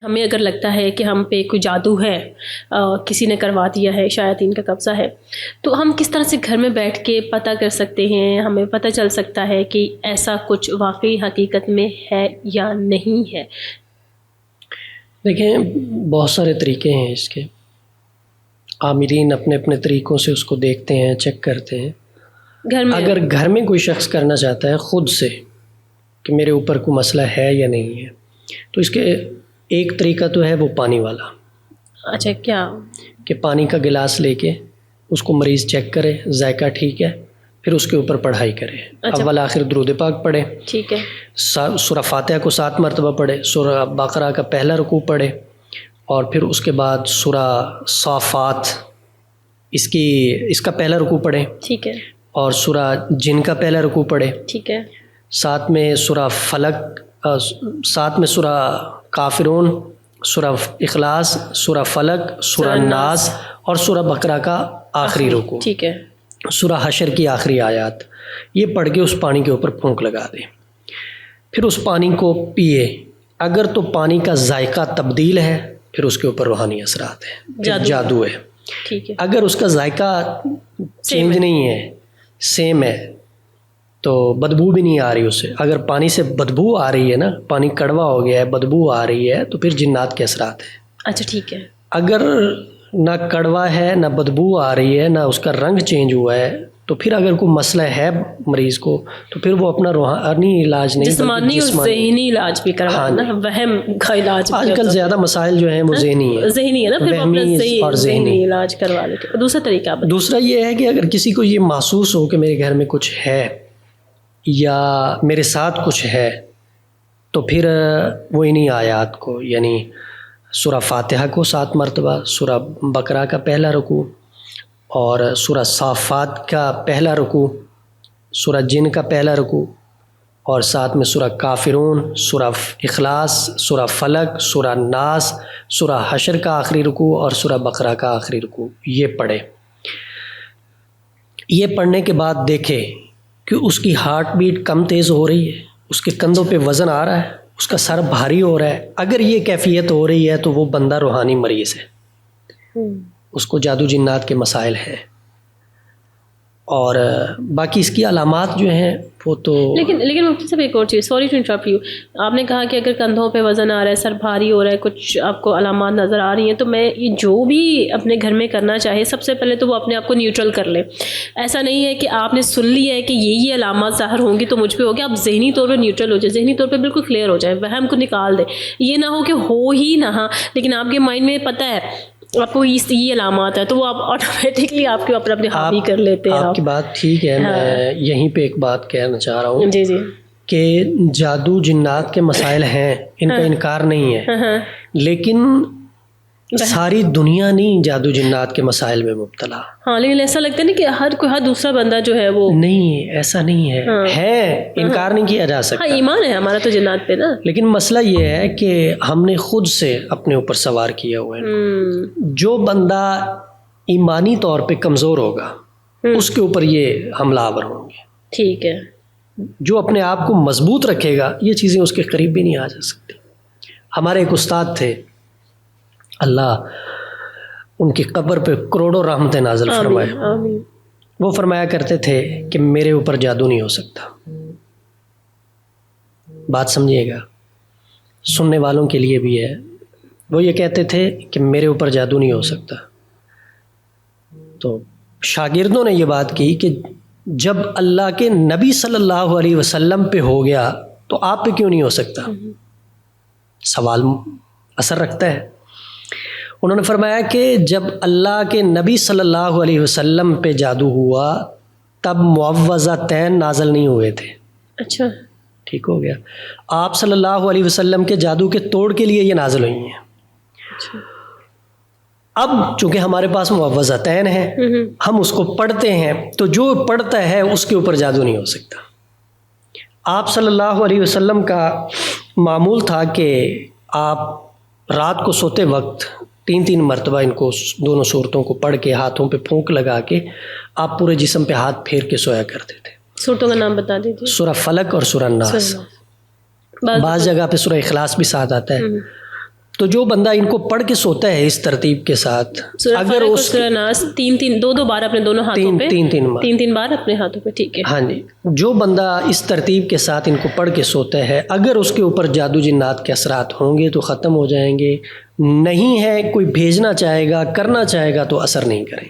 ہمیں اگر لگتا ہے کہ ہم پہ کوئی جادو ہے، کسی نے کروا دیا ہے، شیاطین کا قبضہ ہے، تو ہم کس طرح سے گھر میں بیٹھ کے پتہ کر سکتے ہیں، ہمیں پتہ چل سکتا ہے کہ ایسا کچھ واقعی حقیقت میں ہے یا نہیں ہے؟ دیکھیں، بہت سارے طریقے ہیں اس کے. عامرین اپنے اپنے طریقوں سے اس کو دیکھتے ہیں، چیک کرتے ہیں. گھر میں اگر گھر میں کوئی شخص کرنا چاہتا ہے خود سے کہ میرے اوپر کوئی مسئلہ ہے یا نہیں ہے، تو اس کے ایک طریقہ تو ہے وہ پانی والا. اچھا، کیا؟ کہ پانی کا گلاس لے کے اس کو مریض چیک کرے، ذائقہ ٹھیک ہے، پھر اس کے اوپر پڑھائی کرے. اول آخر درود پاک پڑھے، ٹھیک ہے، سورہ فاتحہ کو 7 مرتبہ پڑھے، سورہ بقرہ کا پہلا رکوع پڑھے، اور پھر اس کے بعد سورہ صافات اس کا پہلا رکوع پڑھے، ٹھیک ہے، اور سورہ جن کا پہلا رکوع پڑھے، ٹھیک ہے، ساتھ میں سورہ فلق، ساتھ میں سورہ کافرون، سورہ اخلاص، سورہ فلق، سورہ ناس، اور سورہ بقرہ کا آخری رکوع، ٹھیک ہے، سورہ حشر کی آخری آیات. یہ پڑھ کے اس پانی کے اوپر پھونک لگا دے، پھر اس پانی کو پیے. اگر تو پانی کا ذائقہ تبدیل ہے پھر اس کے اوپر روحانی اثرات ہیں، جادو ہے. ٹھیک ہے. اگر اس کا ذائقہ چینج نہیں ہے، سیم ہے، تو بدبو بھی نہیں آ رہی اس سے. اگر پانی سے بدبو آ رہی ہے نا، پانی کڑوا ہو گیا ہے، بدبو آ رہی ہے، تو پھر جنات کے اثرات ہیں. اچھا، ٹھیک ہے. اگر نہ کڑوا ہے، نہ بدبو آ رہی ہے، نہ اس کا رنگ چینج ہوا ہے، تو پھر اگر کوئی مسئلہ ہے مریض کو، تو پھر وہ اپنا روحانی علاج نہیں، جسمانی اور ذہنی علاج بھی کروانا، وہم کا علاج. آج کل زیادہ مسائل جو ہیں وہ ذہنی ہے نا، پھر وہمی اور ذہنی علاج کروا لیتے. دوسرا طریقہ دوسرا یہ ہے کہ اگر کسی کو یہ محسوس ہو کہ میرے گھر میں کچھ ہے یا میرے ساتھ کچھ ہے، تو پھر وہ انہی آیات کو، یعنی سورہ فاتحہ کو 7 مرتبہ، سورہ بقرہ کا پہلا رکوع، اور سورہ صافات کا پہلا رکوع، سورہ جن کا پہلا رکوع، اور ساتھ میں سورہ کافرون، سورہ اخلاص، سورہ فلق، سورہ ناس، سورہ حشر کا آخری رکوع، اور سورہ بقرہ کا آخری رکوع، یہ پڑھے. یہ پڑھنے کے بعد دیکھے کہ اس کی ہارٹ بیٹ کم تیز ہو رہی ہے، اس کے کندھوں پہ وزن آ رہا ہے، اس کا سر بھاری ہو رہا ہے. اگر یہ کیفیت ہو رہی ہے تو وہ بندہ روحانی مریض ہے، اس کو جادو جنات کے مسائل ہیں. اور باقی اس کی علامات جو ہیں وہ تو لیکن مفتی صاحب ایک اور چیز، سوری ٹو انٹرپٹ یو، آپ نے کہا کہ اگر کندھوں پہ وزن آ رہا ہے، سر بھاری ہو رہا ہے، کچھ آپ کو علامات نظر آ رہی ہیں، تو میں یہ جو بھی اپنے گھر میں کرنا چاہے، سب سے پہلے تو وہ اپنے آپ کو نیوٹرل کر لے. ایسا نہیں ہے کہ آپ نے سن لیا ہے کہ یہ علامات ظاہر ہوں گی تو مجھ پہ ہو گیا، آپ ذہنی طور پہ نیوٹرل ہو جائے، ذہنی طور پہ بالکل کلیئر ہو جائے، وہم کو نکال دے. یہ نہ ہو کہ ہو ہی نہ، لیکن آپ کے مائنڈ میں پتہ ہے آپ کو یہ علامات ہے، تو وہ آپ آٹومیٹکلی آپ کے اوپر اپنے حاوی کر لیتے ہیں. آپ کی بات ٹھیک ہے. میں یہیں پہ ایک بات کہنا چاہ رہا ہوں، جی کہ جادو جنات کے مسائل ہیں، ان کا انکار نہیں ہے، لیکن ساری دنیا نہیں جادو جنات کے مسائل میں مبتلا. ہاں، لیکن ایسا لگتا ہے نا کہ ہر دوسرا بندہ جو ہے وہ نہیں، ایسا نہیں ہے، انکار نہیں کیا جا سکتا. ہاں، ایمان ہے ہمارا تو جنات پہ نا. لیکن مسئلہ یہ ہے کہ ہم نے خود سے اپنے اوپر سوار کیا ہوا ہے. جو بندہ ایمانی طور پہ کمزور ہوگا اس کے اوپر یہ حملہ آور ہوں گے. ٹھیک ہے. جو اپنے آپ کو مضبوط رکھے گا یہ چیزیں اس کے قریب بھی نہیں آ جا سکتی. ہمارے ایک استاد تھے، اللہ ان کی قبر پہ کروڑوں رحمتیں نازل فرمائے. وہ فرمایا کرتے تھے کہ میرے اوپر جادو نہیں ہو سکتا. بات سمجھیے گا، سننے والوں کے لیے بھی ہے. وہ یہ کہتے تھے کہ میرے اوپر جادو نہیں ہو سکتا. تو شاگردوں نے یہ بات کی کہ جب اللہ کے نبی صلی اللہ علیہ وسلم پہ ہو گیا تو آپ پہ کیوں نہیں ہو سکتا؟ سوال اثر رکھتا ہے. انہوں نے فرمایا کہ جب اللہ کے نبی صلی اللہ علیہ وسلم پہ جادو ہوا تب معوذتین نازل نہیں ہوئے تھے. اچھا، ٹھیک ہو گیا. آپ صلی اللہ علیہ وسلم کے جادو کے توڑ کے لیے یہ نازل ہوئی ہیں. اب چونکہ ہمارے پاس معوذتین ہیں، ہم اس کو پڑھتے ہیں، تو جو پڑھتا ہے اس کے اوپر جادو نہیں ہو سکتا. آپ صلی اللہ علیہ وسلم کا معمول تھا کہ آپ رات کو سوتے وقت 3 مرتبہ ان کو دونوں صورتوں کو پڑھ کے ہاتھوں پہ پھونک لگا کے آپ پورے جسم پہ ہاتھ پھیر کے سویا کرتے تھے. صورتوں کا نام بتا دیجیے. سورہ فلق اور سورہ ناس. بعض جگہ پہ سورہ اخلاص بھی ساتھ آتا ہے. تو جو بندہ ان کو پڑھ کے سوتا ہے اس ترتیب کے ساتھ، سورہ اگر فلق اور اس سورہ ناس دو بار اپنے دونوں ہاتھوں پہ، تین بار اپنے ہاتھوں پہ، ٹھیک ہے. ہاں جی، جو بندہ اس ترتیب کے ساتھ ان کو پڑھ کے سوتا ہے، اگر اس کے اوپر جادو جنات کے اثرات ہوں گے تو ختم ہو جائیں گے، نہیں ہے کوئی بھیجنا چاہے گا کرنا چاہے گا تو اثر نہیں کریں.